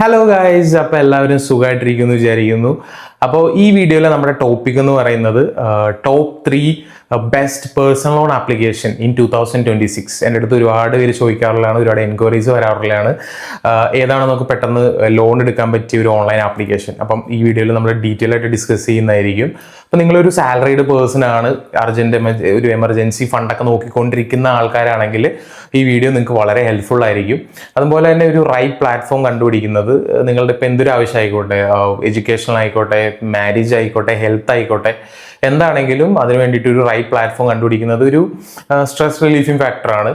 Hello guys, അപ്പോൾ എല്ലാവരും സുഖമായിട്ടിരിക്കുന്നു വിചാരിക്കുന്നു. അപ്പോൾ ഈ വീഡിയോയിൽ നമ്മുടെ ടോപ്പിക് എന്ന് പറയുന്നത് top 3 best personal loan application in 2026. എൻ്റെ അടുത്ത് ഒരുപാട് പേര് ചോദിക്കാറുള്ളതാണ്, ഒരുപാട് എൻക്വയറീസ് വരാറുള്ളതാണ്. ഏതാണ് നമുക്ക് പെട്ടെന്ന് ലോൺ എടുക്കാൻ പറ്റിയ ഒരു ഓൺലൈൻ ആപ്ലിക്കേഷൻ. അപ്പം ഈ വീഡിയോയിൽ നമ്മൾ ഡീറ്റെയിൽ ആയിട്ട് ഡിസ്കസ് ചെയ്യുന്നതായിരിക്കും. അപ്പം നിങ്ങളൊരു സാലറീഡ് പേഴ്സൺ ആണ്, ഒരു എമർജൻസി ഫണ്ടൊക്കെ നോക്കിക്കൊണ്ടിരിക്കുന്ന ആൾക്കാരാണെങ്കിൽ ഈ വീഡിയോ നിങ്ങൾക്ക് വളരെ ഹെൽപ്ഫുൾ ആയിരിക്കും. അതുപോലെ തന്നെ ഒരു റൈറ്റ് പ്ലാറ്റ്ഫോം കണ്ടുപിടിക്കുന്നത് നിങ്ങളുടെ ഇപ്പം എന്തൊരു ആവശ്യം ആയിക്കോട്ടെ, എഡ്യൂക്കേഷൻ ആയിക്കോട്ടെ, മാരേജ് ആയിക്കോട്ടെ, ഹെൽത്ത് ആയിക്കോട്ടെ, എന്താണെങ്കിലും അതിന് വേണ്ടിയിട്ട് ഒരു റൈറ്റ് പ്ലാറ്റ്ഫോം കണ്ടുപിടിക്കുന്നത് ഒരു സ്ട്രെസ് റിലീഫിങ് ഫാക്ടറാണ്.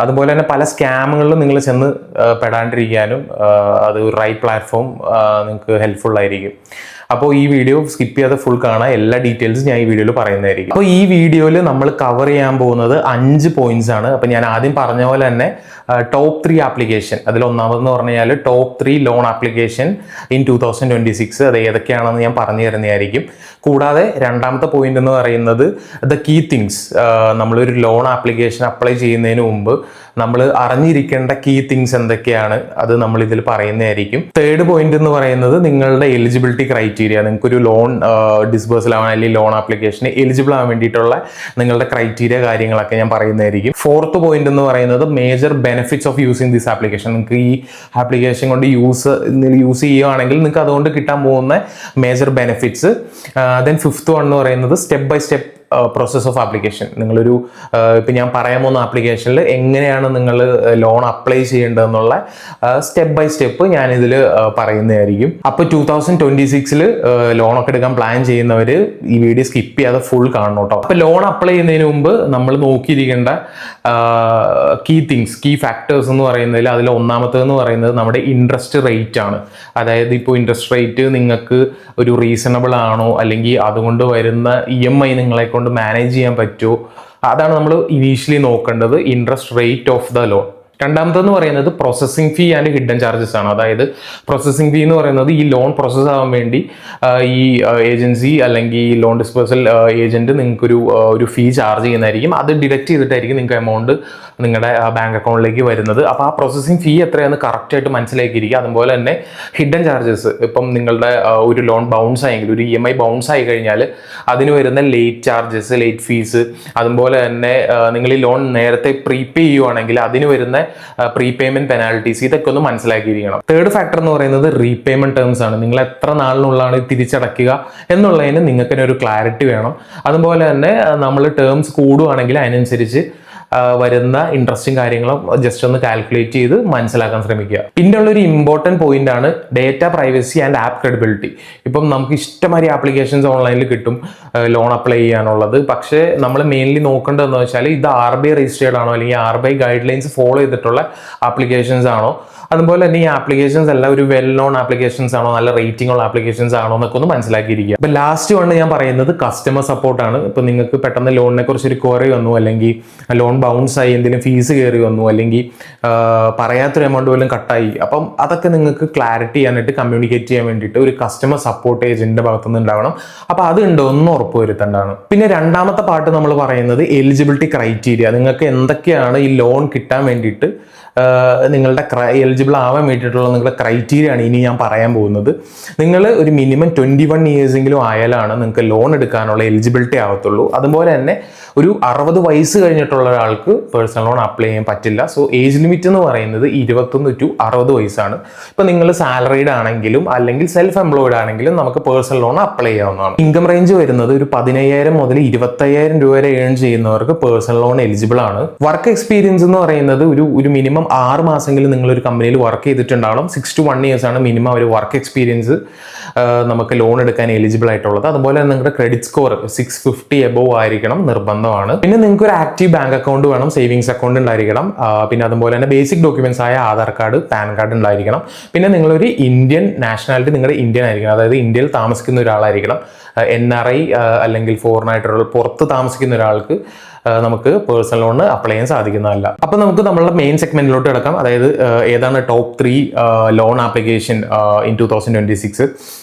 അതുപോലെ തന്നെ പല സ്കാമുകളിലും നിങ്ങൾ ചെന്ന് പെടാണ്ടിരിക്കാനും അത് ഒരു റൈറ്റ് പ്ലാറ്റ്ഫോം നിങ്ങൾക്ക് ഹെൽപ്ഫുൾ ആയിരിക്കും. അപ്പോൾ ഈ വീഡിയോ സ്കിപ്പ് ചെയ്യാതെ ഫുൾ കാണാം, എല്ലാ ഡീറ്റെയിൽസും ഞാൻ ഈ വീഡിയോയിൽ പറയുന്നതായിരിക്കും. അപ്പോൾ ഈ വീഡിയോയിൽ നമ്മൾ കവർ ചെയ്യാൻ പോകുന്നത് 5 പോയിന്റ്സ് ആണ്. അപ്പോൾ ഞാൻ ആദ്യം പറഞ്ഞ പോലെ തന്നെ ടോപ്പ് 3 ആപ്ലിക്കേഷൻ, അതിൽ ഒന്നാമതെന്ന് പറഞ്ഞു കഴിഞ്ഞാൽ ടോപ്പ് 3 ലോൺ ആപ്ലിക്കേഷൻ ഇൻ 2026. അത് ഏതൊക്കെയാണെന്ന് ഞാൻ പറഞ്ഞു തരുന്നതായിരിക്കും. കൂടാതെ രണ്ടാമത്തെ പോയിന്റ് എന്ന് പറയുന്നത് ദ കീ തിങ്സ്. നമ്മളൊരു ലോൺ ആപ്ലിക്കേഷൻ അപ്ലൈ ചെയ്യുന്നതിന് മുമ്പ് നമ്മൾ അറിഞ്ഞിരിക്കേണ്ട കീ തിങ്സ് എന്തൊക്കെയാണ്, അത് നമ്മൾ ഇതിൽ പറയുന്നതായിരിക്കും. തേർഡ് പോയിന്റ് എന്ന് പറയുന്നത് നിങ്ങളുടെ എലിജിബിലിറ്റി ക്രൈറ്റീരിയ. നിങ്ങൾക്കൊരു ലോൺ ഡിസ്ബേഴ്സൽ ആവാൻ അല്ലെങ്കിൽ ലോൺ ആപ്ലിക്കേഷന് എലിജിബിൾ ആവാൻ വേണ്ടിയിട്ടുള്ള നിങ്ങളുടെ ക്രൈറ്റീരിയ കാര്യങ്ങളൊക്കെ ഞാൻ പറയുന്നതായിരിക്കും. ഫോർത്ത് പോയിന്റ് എന്ന് പറയുന്നത് major benefits of using this application. നിങ്ങൾക്ക് ഈ ആപ്ലിക്കേഷൻ കൊണ്ട് യൂസ് ചെയ്യുകയാണെങ്കിൽ നിങ്ങൾക്ക് അതുകൊണ്ട് കിട്ടാൻ പോകുന്ന major benefits. Then fifth one എന്ന് പറയുന്നത് step by step process of application. നിങ്ങളൊരു ഇപ്പം ഞാൻ പറയാൻ പോകുന്ന ആപ്ലിക്കേഷനിൽ എങ്ങനെയാണ് നിങ്ങൾ ലോൺ അപ്ലൈ ചെയ്യേണ്ടതെന്നുള്ള സ്റ്റെപ്പ് ബൈ സ്റ്റെപ്പ് ഞാനിതിൽ പറയുന്നതായിരിക്കും. അപ്പോൾ 2026 ലോണൊക്കെ എടുക്കാൻ പ്ലാൻ ചെയ്യുന്നവർ ഈ വീഡിയോ സ്കിപ്പ് ചെയ്യാതെ ഫുൾ കാണണം കേട്ടോ. അപ്പോൾ ലോൺ അപ്ലൈ ചെയ്യുന്നതിന് മുമ്പ് നമ്മൾ നോക്കിയിരിക്കേണ്ട കീ തിങ്സ്, കീ ഫാക്ടേഴ്സ് എന്ന് പറയുന്നതിൽ അതിൽ ഒന്നാമത്തേന്ന് പറയുന്നത് നമ്മുടെ ഇൻട്രസ്റ്റ് റേറ്റ് ആണ്. അതായത് ഇപ്പോൾ ഇൻട്രസ്റ്റ് റേറ്റ് നിങ്ങൾക്ക് ഒരു റീസണബിൾ ആണോ, അല്ലെങ്കിൽ അതുകൊണ്ട് വരുന്ന EMI നിങ്ങളെ കൊണ്ട് മാനേജ് ചെയ്യാൻ പറ്റുമോ, അതാണ് നമ്മൾ ഇനീഷ്യലി നോക്കേണ്ടത്, interest rate of the loan. രണ്ടാമതെന്ന് പറയുന്നത് processing fee and hidden charges ആണ്. അതായത് പ്രോസസ്സിംഗ് ഫീ എന്ന് പറയുന്നത് ഈ ലോൺ പ്രോസസ്സ് ആവാൻ വേണ്ടി ഈ ഏജൻസി അല്ലെങ്കിൽ ഈ ലോൺ ഡിസ്പേഴ്സൽ ഏജന്റ് നിങ്ങൾക്കൊരു ഒരു ഫീ ചാർജ് ചെയ്യുന്നതായിരിക്കും. അത് ഡിഡക്ട് ചെയ്തിട്ടായിരിക്കും നിങ്ങൾക്ക് എമൗണ്ട് നിങ്ങളുടെ ബാങ്ക് അക്കൗണ്ടിലേക്ക് വരുന്നത്. അപ്പോൾ ആ പ്രോസസ്സിംഗ് ഫീ എത്രയാണെന്ന് കറക്റ്റായിട്ട് മനസ്സിലാക്കിയിരിക്കുക. അതുപോലെ തന്നെ ഹിഡൻ ചാർജസ്, ഇപ്പം നിങ്ങളുടെ ഒരു ലോൺ ബൗൺസ് ആയെങ്കിൽ, ഒരു EMI ബൗൺസ് ആയി കഴിഞ്ഞാൽ അതിന് വരുന്ന ലേറ്റ് ചാർജസ്, ലേറ്റ് ഫീസ്, അതുപോലെ തന്നെ നിങ്ങൾ ഈ ലോൺ നേരത്തെ പ്രീപേ ചെയ്യുവാണെങ്കിൽ അതിന് വരുന്ന പ്രീപേയ്മെന്റ് പെനാൽറ്റീസ്, ഇതൊക്കെ ഒന്ന് മനസ്സിലാക്കിയിരിക്കണം. തേർഡ് ഫാക്ടർ എന്ന് പറയുന്നത് റീപേയ്മെന്റ് ടേംസ് ആണ്. നിങ്ങൾ എത്ര നാളിനുള്ളതാണ് തിരിച്ചടയ്ക്കുക എന്നുള്ളതിന് നിങ്ങൾക്ക് തന്നെ ഒരു ക്ലാരിറ്റി വേണം. അതുപോലെ തന്നെ നമ്മൾ ടേംസ് കൂടുകയാണെങ്കിൽ അതിനനുസരിച്ച് വരുന്ന ഇൻട്രസ്റ്റും കാര്യങ്ങളും ജസ്റ്റ് ഒന്ന് കാൽക്കുലേറ്റ് ചെയ്ത് മനസ്സിലാക്കാൻ ശ്രമിക്കുക. പിന്നെ ഉള്ളൊരു ഇമ്പോർട്ടൻറ്റ് പോയിന്റ് ആണ് data privacy and app credibility. ഇപ്പം നമുക്ക് ഇഷ്ടംമാതിരി ആപ്ലിക്കേഷൻസ് ഓൺലൈനിൽ കിട്ടും ലോൺ അപ്ലൈ ചെയ്യാനുള്ളത്. പക്ഷേ നമ്മൾ മെയിൻലി നോക്കേണ്ടതെന്ന് വെച്ചാൽ ഇത് RBI രജിസ്റ്റേർഡ് ആണോ, അല്ലെങ്കിൽ RBI ഗൈഡ് ലൈൻസ് ഫോളോ ചെയ്തിട്ടുള്ള ആപ്ലിക്കേഷൻസ് ആണോ, അതുപോലെ തന്നെ ഈ ആപ്ലിക്കേഷൻസ് എല്ലാം ഒരു വെൽ നോൺ ആപ്ലിക്കേഷൻസ് ആണോ, നല്ല റേറ്റിംഗ് ഉള്ള ആപ്ലിക്കേഷൻസ് ആണോ എന്നൊക്കെ ഒന്ന് മനസ്സിലാക്കിയിരിക്കുക. ഇപ്പം ലാസ്റ്റ് വണ് ഞാൻ പറയുന്നത് കസ്റ്റമർ സപ്പോർട്ടാണ്. ഇപ്പം നിങ്ങൾക്ക് പെട്ടെന്ന് ലോണിനെ കുറിച്ച് ഒരു ക്വറി വന്നു, അല്ലെങ്കിൽ ലോൺ ബൗൺസ് ആയി, എന്തെങ്കിലും ഫീസ് കയറി വന്നു, അല്ലെങ്കിൽ പറയാത്തൊരു എമൗണ്ട് പോലും കട്ടായി, അപ്പം അതൊക്കെ നിങ്ങൾക്ക് ക്ലാരിറ്റി ചെയ്യാനായിട്ട് കമ്മ്യൂണിക്കേറ്റ് ചെയ്യാൻ വേണ്ടിയിട്ട് ഒരു കസ്റ്റമർ സപ്പോർട്ട് ഏജന്റിന്റെ ഭാഗത്തുനിന്ന് ഉണ്ടാവണം. അപ്പോൾ അത് ഉണ്ടോ എന്ന് ഉറപ്പുവരുത്തേണ്ടതാണ്. പിന്നെ രണ്ടാമത്തെ പാർട്ട് നമ്മൾ പറയുന്നത് എലിജിബിലിറ്റി ക്രൈറ്റീരിയ. നിങ്ങൾക്ക് എന്തൊക്കെയാണ് ഈ ലോൺ കിട്ടാൻ വേണ്ടിയിട്ട് നിങ്ങളുടെ എലിജിബിൾ ആവാൻ വേണ്ടിയിട്ടുള്ള നിങ്ങളുടെ ക്രൈറ്റീരിയ ആണ് ഇനി ഞാൻ പറയാൻ പോകുന്നത്. നിങ്ങൾ ഒരു മിനിമം 21 ഇയേഴ്സെങ്കിലും ആയാലാണ് നിങ്ങൾക്ക് ലോൺ എടുക്കാനുള്ള എലിജിബിലിറ്റി ആവത്തുള്ളൂ. അതുപോലെ തന്നെ ഒരു 60 വയസ്സ് കഴിഞ്ഞിട്ടുള്ള ഒരാൾക്ക് പേഴ്സണൽ ലോൺ അപ്ലൈ ചെയ്യാൻ പറ്റില്ല. സോ ഏജ് ലിമിറ്റ് എന്ന് പറയുന്നത് 21 to 60 വയസ്സാണ്. ഇപ്പം നിങ്ങൾ സാലറീഡ് ആണെങ്കിലും അല്ലെങ്കിൽ സെൽഫ് എംപ്ലോയിഡ് ആണെങ്കിലും നമുക്ക് പേഴ്സണൽ ലോൺ അപ്ലൈ ചെയ്യാവുന്നതാണ്. ഇൻകം റേഞ്ച് വരുന്നത് ഒരു 15,000 മുതൽ 25,000 രൂപ വരെ ഏൺ ചെയ്യുന്നവർക്ക് പേഴ്സണൽ ലോൺ എലിജിബിൾ ആണ്. വർക്ക് എക്സ്പീരിയൻസ് എന്ന് പറയുന്നത് ഒരു മിനിമം 6 മാസമെങ്കിലും നിങ്ങൾ ഒരു കമ്പനിയിൽ വർക്ക് ചെയ്തിട്ടുണ്ടാവണം. 6 to 1 years ആണ് മിനിമം ഒരു വർക്ക് എക്സ്പീരിയൻസ് നമുക്ക് ലോൺ എടുക്കാൻ എലിജിബിൾ ആയിട്ടുള്ളത്. അതുപോലെ തന്നെ നിങ്ങളുടെ ക്രെഡിറ്റ് സ്കോർ 650 എബോവ് ആയിരിക്കണം, നിർബന്ധമാണ്. പിന്നെ നിങ്ങൾക്ക് ഒരു ആക്റ്റീവ് ബാങ്ക് അക്കൗണ്ട് വേണം, സേവിങ്സ് അക്കൗണ്ട് ഉണ്ടായിരിക്കണം. പിന്നെ അതുപോലെ തന്നെ ബേസിക് ഡോക്യുമെന്റ്സ് ആയ ആധാർ കാർഡ്, പാൻ കാർഡ് ഉണ്ടായിരിക്കണം. പിന്നെ നിങ്ങളൊരു ഇന്ത്യൻ നാഷണാലിറ്റി, നിങ്ങളുടെ ഇന്ത്യൻ ആയിരിക്കണം, അതായത് ഇന്ത്യയിൽ താമസിക്കുന്ന ഒരാളായിരിക്കണം. NRI അല്ലെങ്കിൽ ഫോറിൻ ആയിട്ടുള്ള പുറത്ത് താമസിക്കുന്ന ഒരാൾക്ക് നമുക്ക് പേഴ്സണൽ ലോണിന് അപ്ലൈ ചെയ്യാൻ സാധിക്കുന്നതല്ല. അപ്പോൾ നമുക്ക് നമ്മളുടെ മെയിൻ സെഗ്മെന്റിലോട്ട് കിടക്കാം. അതായത് ഏതാണ് ടോപ്പ് 3 ലോൺ ആപ്ലിക്കേഷൻ ഇൻ 2026.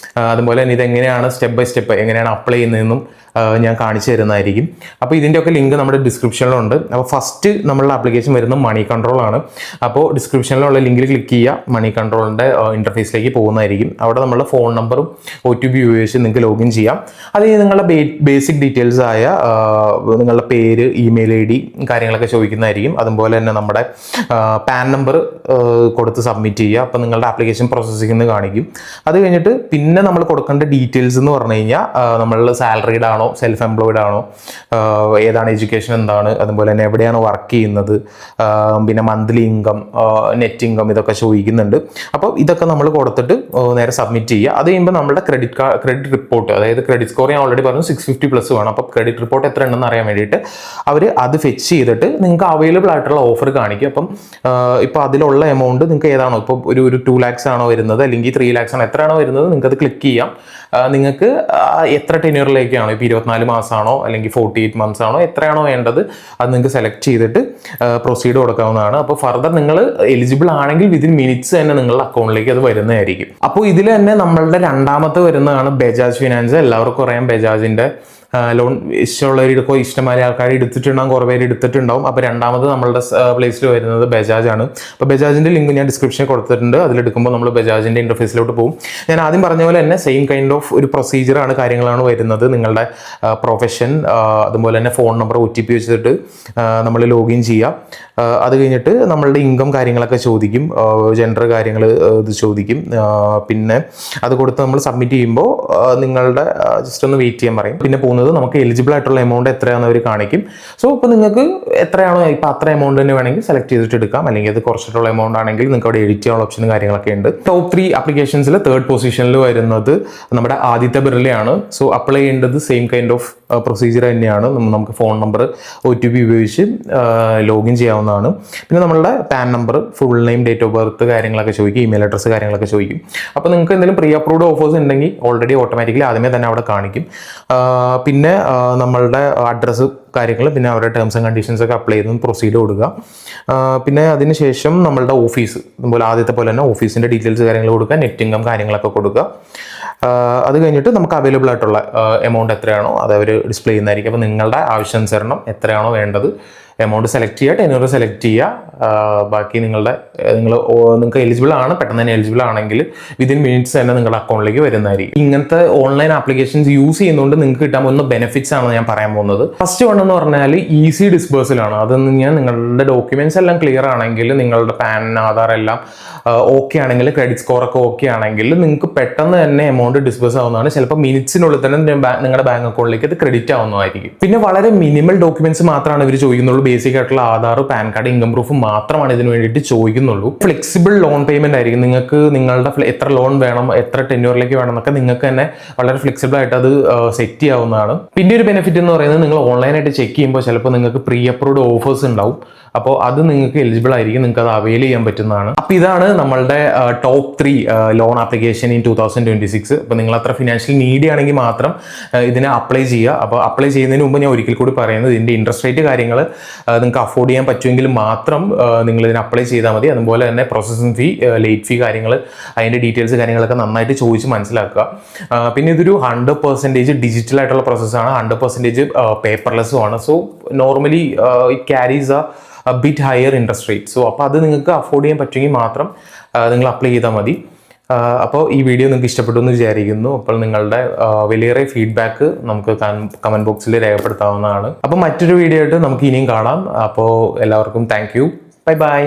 അതുപോലെ തന്നെ ഇതെങ്ങനെയാണ് സ്റ്റെപ്പ് ബൈ സ്റ്റെപ്പ് എങ്ങനെയാണ് അപ്ലൈ ചെയ്യുന്നതെന്നും ഞാൻ കാണിച്ചു തരുന്നതായിരിക്കും. അപ്പോൾ ഇതിൻ്റെയൊക്കെ ലിങ്ക് നമ്മുടെ ഡിസ്ക്രിപ്ഷനിലുണ്ട്. അപ്പോൾ ഫസ്റ്റ് നമ്മളുടെ ആപ്ലിക്കേഷൻ വരുന്നത് മണി കൺട്രോൾ ആണ്. അപ്പോൾ ഡിസ്ക്രിപ്ഷനിലുള്ള ലിങ്കിൽ ക്ലിക്ക് ചെയ്യുക, മണി കൺട്രോളിൻ്റെ ഇൻ്റർഫേസിലേക്ക് പോകുന്നതായിരിക്കും. അവിടെ നമ്മളുടെ ഫോൺ നമ്പറും OTP ഉപയോഗിച്ച് നിങ്ങൾക്ക് ലോഗിൻ ചെയ്യാം. അത് നിങ്ങളുടെ ബേസിക് ഡീറ്റെയിൽസ് ആയ നിങ്ങളുടെ പേര്, ഇമെയിൽ ID കാര്യങ്ങളൊക്കെ ചോദിക്കുന്നതായിരിക്കും. അതുപോലെ തന്നെ നമ്മുടെ പാൻ നമ്പർ കൊടുത്ത് സബ്മിറ്റ് ചെയ്യുക. അപ്പോൾ നിങ്ങളുടെ ആപ്ലിക്കേഷൻ പ്രോസസ്സിംഗ് എന്ന് കാണിക്കും. അത് കഴിഞ്ഞിട്ട് പിന്നെ നമ്മൾ കൊടുക്കേണ്ട ഡീറ്റെയിൽസ് എന്ന് പറഞ്ഞു കഴിഞ്ഞാൽ നമ്മൾ സാലറീഡ് ആണോ, സെൽഫ് എംപ്ലോയിഡ് ആണോ, ഏതാണ് എഡ്യൂക്കേഷൻ എന്താണ്, അതുപോലെ തന്നെ എവിടെയാണ് വർക്ക് ചെയ്യുന്നത്, പിന്നെ മന്ത്ലി ഇൻകം, നെറ്റ് ഇൻകം ഇതൊക്കെ ചോദിക്കുന്നുണ്ട്. അപ്പോൾ ഇതൊക്കെ നമ്മൾ കൊടുത്തിട്ട് നേരെ സബ്മിറ്റ് ചെയ്യുക. അത് കഴിയുമ്പോൾ നമ്മുടെ ക്രെഡിറ്റ് റിപ്പോർട്ട്, അതായത് ക്രെഡിറ്റ് സ്കോർ ഞാൻ ഓൾറെഡി പറഞ്ഞു 650+ വേണം. അപ്പോൾ ക്രെഡിറ്റ് റിപ്പോർട്ട് എത്ര ഉണ്ടെന്ന് അറിയാൻ വേണ്ടിയിട്ട് അവർ അത് ഫെച്ച് ചെയ്തിട്ട് നിങ്ങൾക്ക് അവൈലബിൾ ആയിട്ടുള്ള ഓഫർ കാണിക്കും. അപ്പം ഇപ്പോൾ അതിലുള്ള എമൗണ്ട് നിങ്ങൾക്ക് ഏതാണോ, ഇപ്പോൾ ഒരു 2 lakhs ആണോ വരുന്നത്, അല്ലെങ്കിൽ 3 lakhs ആണോ, എത്രയാണോ വരുന്നത് നിങ്ങൾക്ക് അത് ക്ലിക്ക് ചെയ്യാം. നിങ്ങൾക്ക് എത്ര ടെന്യൂറിലേക്കാണോ, ഇപ്പോൾ 24 മാസമാണോ അല്ലെങ്കിൽ 48 months ആണോ, എത്രയാണോ വേണ്ടത് അത് നിങ്ങൾക്ക് സെലക്ട് ചെയ്തിട്ട് പ്രൊസീഡ് കൊടുക്കാവുന്നതാണ്. അപ്പോൾ ഫർദർ നിങ്ങൾ എലിജിബിൾ ആണെങ്കിൽ വിതിൻ മിനിറ്റ്സ് തന്നെ നിങ്ങളുടെ അക്കൗണ്ടിലേക്ക് അത് വരുന്നതായിരിക്കും. അപ്പോൾ ഇതിൽ തന്നെ നമ്മളുടെ രണ്ടാമത്തെ വരുന്നതാണ് ബജാജ് ഫിനാൻസ്. എല്ലാവർക്കും അറിയാം ബജാജിന്റെ ലോൺ ഇഷ്ടമുള്ളവരെടുക്കോ, ഇഷ്ടമായ ആൾക്കാർ എടുത്തിട്ടുണ്ടാകും, കുറേ പേര് എടുത്തിട്ടുണ്ടാവും. അപ്പോൾ രണ്ടാമത് നമ്മളുടെ പ്ലേസിൽ വരുന്നത് ബജാജ് ആണ്. അപ്പോൾ ബജാജിന്റെ ലിങ്ക് ഞാൻ ഡിസ്ക്രിപ്ഷനിൽ കൊടുത്തിട്ടുണ്ട്. അതിലെടുക്കുമ്പോൾ നമ്മൾ ബജാജിന്റെ ഇന്റർഫേസിലോട്ട് പോകും. ഞാൻ ആദ്യം പറഞ്ഞ പോലെ തന്നെ സെയിം കൈൻഡ് ഓഫ് ഒരു പ്രൊസീജിയറാണ്, കാര്യങ്ങളാണ് വരുന്നത്. നിങ്ങളുടെ പ്രൊഫഷൻ, അതുപോലെ തന്നെ ഫോൺ നമ്പർ, OTP വെച്ചിട്ട് നമ്മൾ ലോഗിൻ ചെയ്യാം. അത് കഴിഞ്ഞിട്ട് നമ്മളുടെ ഇൻകം കാര്യങ്ങളൊക്കെ ചോദിക്കും, ജെൻഡർ കാര്യങ്ങൾ ഇത് ചോദിക്കും. പിന്നെ അത് കൊടുത്ത് നമ്മൾ സബ്മിറ്റ് ചെയ്യുമ്പോൾ നിങ്ങളുടെ ജസ്റ്റ് ഒന്ന് വെയിറ്റ് ചെയ്യാൻ പറയും. പിന്നെ പോകുന്നത് നമുക്ക് എലിജിബിൾ ആയിട്ടുള്ള എമൗണ്ട് എത്രയാണെന്ന് അവർ കാണിക്കും. സോ ഇപ്പോൾ നിങ്ങൾക്ക് എത്രയാണോ, ഇപ്പോൾ അത്ര എമൗണ്ട് തന്നെ വേണമെങ്കിൽ സെലക്ട് ചെയ്തിട്ട് എടുക്കാം. അല്ലെങ്കിൽ അത് കുറച്ചിട്ടുള്ള എമൗണ്ട് ആണെങ്കിൽ നിങ്ങൾക്ക് അവിടെ എഡിറ്റ് ചെയ്യാനുള്ള ഓപ്ഷനും കാര്യങ്ങളൊക്കെ ഉണ്ട്. ടോപ്പ് 3 ആപ്ലിക്കേഷൻസിൽ 3rd പൊസിഷനിൽ വരുന്നത് നമ്മുടെ ആദിത്യ ബിർളയാണ്. സോ അപ്ലൈ ചെയ്യേണ്ടത് സെയിം കൈൻഡ് ഓഫ് പ്രൊസീജിയർ തന്നെയാണ്. നമുക്ക് ഫോൺ നമ്പർ, OTP ഉപയോഗിച്ച് ലോഗിൻ ചെയ്യാവുന്നതാണ്. പിന്നെ നമ്മളുടെ pan number, full name, date of birth കാര്യങ്ങളൊക്കെ ചോദിക്കും, ഇമെയിൽ അഡ്രസ്സ് കാര്യങ്ങളൊക്കെ ചോദിക്കും. അപ്പോൾ നിങ്ങൾക്ക് എന്തെങ്കിലും പ്രീ അപ്രൂവ്ഡ് ഓഫേഴ്സ് ഉണ്ടെങ്കിൽ ഓൾറെഡി ഓട്ടോമാറ്റിക്കലി ആദ്യമേ തന്നെ അവിടെ കാണിക്കും. പിന്നെ നമ്മളുടെ അഡ്രസ്സ് കാര്യങ്ങൾ, പിന്നെ അവരുടെ ടേംസ് ആൻഡ് കണ്ടീഷൻസ് ഒക്കെ അപ്ലൈ ചെയ്ത് പ്രൊസീഡ് കൊടുക്കുക. പിന്നെ അതിനുശേഷം നമ്മളുടെ ഓഫീസ്, അതുപോലെ ആദ്യത്തെ പോലെ തന്നെ ഓഫീസിൻ്റെ ഡീറ്റെയിൽസ് കാര്യങ്ങൾ കൊടുക്കുക, നെറ്റ് ഇൻകം കാര്യങ്ങളൊക്കെ കൊടുക്കുക. അത് കഴിഞ്ഞിട്ട് നമുക്ക് അവൈലബിൾ ആയിട്ടുള്ള എമൗണ്ട് എത്രയാണോ അത് അവർ ഡിസ്പ്ലേ ചെയ്യുന്നതായിരിക്കും. അപ്പോൾ നിങ്ങളുടെ ആവശ്യാനുസരണം എത്രയാണോ വേണ്ടത് എമൗണ്ട് സെലക്ട് ചെയ്യുക, ടെന്യൂർ സെലക്ട് ചെയ്യുക. ബാക്കി നിങ്ങൾക്ക് എലിജിബിൾ ആണ്, പെട്ടെന്ന് തന്നെ എലിജിബിൾ ആണെങ്കിൽ വിതിൻ മിനിറ്റ്സ് തന്നെ നിങ്ങളുടെ അക്കൗണ്ടിലേക്ക് വരുന്നതായിരിക്കും. ഇങ്ങനത്തെ ഓൺലൈൻ ആപ്ലിക്കേഷൻസ് യൂസ് ചെയ്യുന്നതുകൊണ്ട് നിങ്ങൾക്ക് കിട്ടാൻ പോകുന്ന ബെനിഫിറ്റ്സ് ആണ് ഞാൻ പറയാൻ പോകുന്നത്. ഫസ്റ്റ് വൺ എന്ന് പറഞ്ഞാൽ ഈസി ഡിസ്ബേഴ്സൽ ആണ്. അതെന്ന് ഞാൻ നിങ്ങളുടെ ഡോക്യുമെന്റ്സ് എല്ലാം ക്ലിയർ ആണെങ്കിൽ, നിങ്ങളുടെ പാൻ, ആധാർ എല്ലാം ഓക്കെ ആണെങ്കിൽ, ക്രെഡിറ്റ് സ്കോർ ഒക്കെ ഓക്കെ ആണെങ്കിൽ നിങ്ങൾക്ക് പെട്ടെന്ന് തന്നെ എമൗണ്ട് ഡിസ്ബേഴ്സ് ആവുന്നതാണ്. ചിലപ്പോൾ മിനിറ്റ്സിനുള്ളിൽ തന്നെ നിങ്ങളുടെ ബാങ്ക് അക്കൗണ്ടിലേക്ക് അത് ക്രെഡിറ്റ് ആവുന്നതായിരിക്കും. പിന്നെ വളരെ മിനിമൽ ഡോക്യുമെന്റ്സ് മാത്രമാണ് ഇവർ ചോദിക്കുന്നുള്ളൂ. ബേസിക് ആയിട്ടുള്ള Aadhaar, pan card, income proof മാത്രമാണ് ഇതിന് വേണ്ടിയിട്ട് ചോദിക്കുന്നുള്ളൂ. ഫ്ലെക്സിബിൾ ലോൺ പേയ്മെന്റ് ആയിരിക്കും. നിങ്ങൾക്ക് നിങ്ങളുടെ എത്ര ലോൺ വേണം, എത്ര ടെന്യൂറിലേക്ക് വേണം എന്നൊക്കെ നിങ്ങൾക്ക് തന്നെ വളരെ ഫ്ലെക്സിബിൾ ആയിട്ട് അത് സെറ്റ് ചെയ്യാവുന്നതാണ്. പിന്നെ ഒരു ബെനിഫിറ്റ് എന്ന് പറയുന്നത്, നിങ്ങൾ ഓൺലൈനായിട്ട് ചെക്ക് ചെയ്യുമ്പോൾ ചിലപ്പോൾ നിങ്ങൾക്ക് പ്രീ അപ്രൂവ്ഡ് ഓഫേഴ്സ് ഉണ്ടാവും. അപ്പോൾ അത് നിങ്ങൾക്ക് എലിജിബിൾ ആയിരിക്കും, നിങ്ങൾക്ക് അത് അവൈൽ ചെയ്യാൻ പറ്റുന്നതാണ്. അപ്പോൾ ഇതാണ് നമ്മളുടെ ടോപ്പ് 3 ലോൺ ആപ്ലിക്കേഷൻ ഇൻ 2026. അപ്പോൾ നിങ്ങൾ അത്ര ഫിനാൻഷ്യൽ നീഡി ആണെങ്കിൽ മാത്രം ഇതിനെ അപ്ലൈ ചെയ്യുക. അപ്പോൾ അപ്ലൈ ചെയ്യുന്നതിന് മുമ്പ് ഞാൻ ഒരിക്കൽ കൂടി പറയുന്നത്, ഇതിൻ്റെ ഇൻട്രസ്റ്റ് റേറ്റ് കാര്യങ്ങൾ നിങ്ങൾക്ക് അഫോർഡ് ചെയ്യാൻ പറ്റുമെങ്കിൽ മാത്രം നിങ്ങൾ ഇതിന് അപ്ലൈ ചെയ്താൽ മതി. അതുപോലെ തന്നെ പ്രോസസ്സിംഗ് ഫീ, ലേറ്റ് ഫീ കാര്യങ്ങൾ, അതിൻ്റെ ഡീറ്റെയിൽസ് കാര്യങ്ങളൊക്കെ നന്നായിട്ട് ചോദിച്ച് മനസ്സിലാക്കുക. പിന്നെ ഇതൊരു 100% ഡിജിറ്റൽ ആയിട്ടുള്ള പ്രോസസ്സാണ്, 100% പേപ്പർലെസ്സും ആണ്. So normally it carries A bit higher interest rate. So അപ്പോൾ അത് നിങ്ങൾക്ക് അഫോർഡ് ചെയ്യാൻ പറ്റുമെങ്കിൽ മാത്രം നിങ്ങൾ അപ്ലൈ ചെയ്താൽ മതി. അപ്പോൾ ഈ വീഡിയോ നിങ്ങൾക്ക് ഇഷ്ടപ്പെട്ടു എന്ന് വിചാരിക്കുന്നു. അപ്പോൾ നിങ്ങളുടെ വലിയേറെ ഫീഡ്ബാക്ക് നമുക്ക് കമൻറ്റ് ബോക്സിൽ രേഖപ്പെടുത്താവുന്നതാണ്. അപ്പോൾ മറ്റൊരു വീഡിയോ ആയിട്ട് നമുക്ക് ഇനിയും കാണാം. അപ്പോൾ എല്ലാവർക്കും താങ്ക് യു. Bye bye.